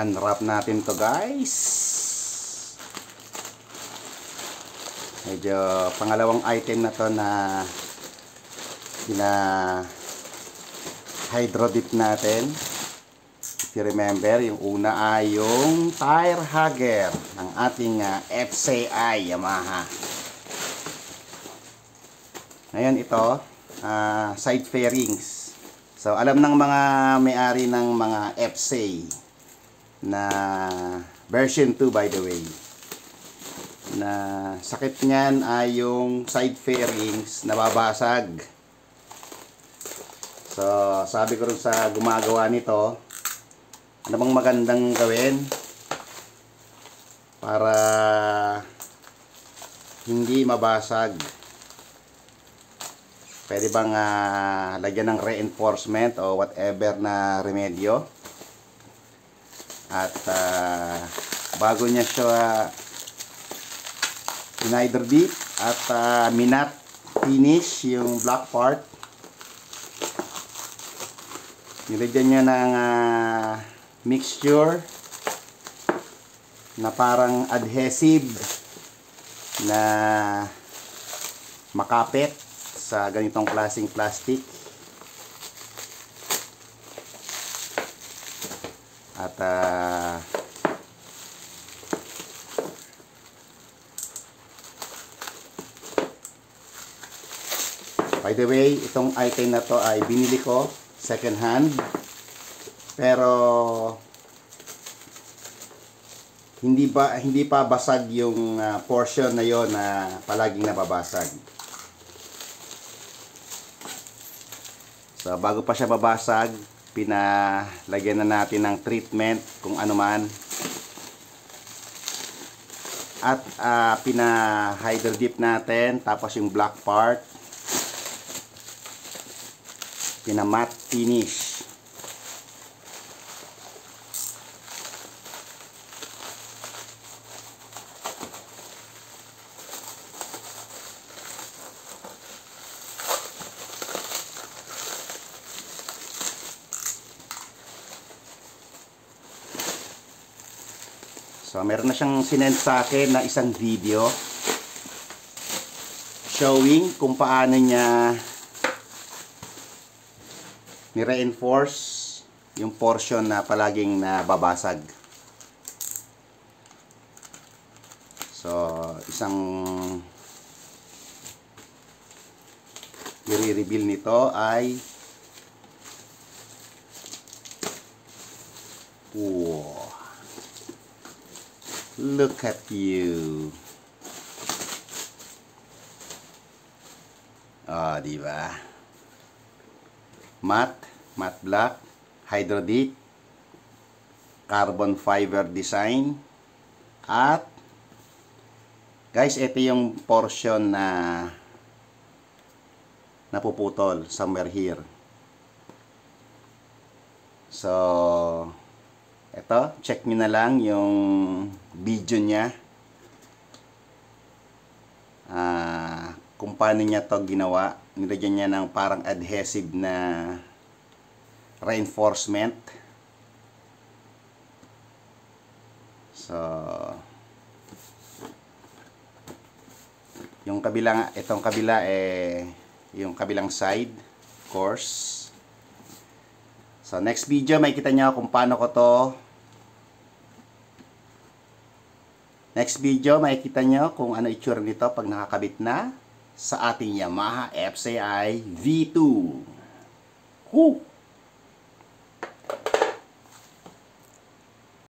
Unwrap natin to, guys. Medyo pangalawang item na to na hydro dip natin. If you remember, yung una ay yung tire hugger ng ating FCI Yamaha. Ngayon ito, side fairings. So alam ng mga may-ari ng mga FCI na version 2, by the way, na sakit niyan ay yung side fairings nababasag. So sabi ko rin sa gumagawa nito, ano bang magandang gawin para hindi mabasag? Pwede bang lagyan ng reinforcement o whatever na remedyo? At bago niya siya hydro dip at minat finish yung black part, nilagyan niya ng mixture na parang adhesive na makapit sa ganitong klaseng plastic. At by the way, itong item na to ay binili ko second hand, pero hindi pa basag yung portion na yon na palaging nababasag. So bago pa siya babasag, pinalagyan na natin ng treatment kung ano man, at pina-hydro dip natin, tapos yung black part pina-matte finish. So, meron na siyang sinend sa akin na isang video showing kung paano niya ni-reinforce yung portion na palaging nababasag. So, isang i-reveal nito ay wow. Look at you. Diba? Matte black, hydro dip, carbon fiber design, at guys, ito yung portion na napuputol somewhere here. So eto, check nyo na lang yung video niya kung paano niya to ginawa. Nilagyan niya ng parang adhesive na reinforcement. So yung kabilang, itong kabila yung kabilang side, of course. So next video makikita nyo kung paano ko to. Next video makikita nyo kung ano itsura nito pag nakakabit na sa ating Yamaha FCI V2. Woo!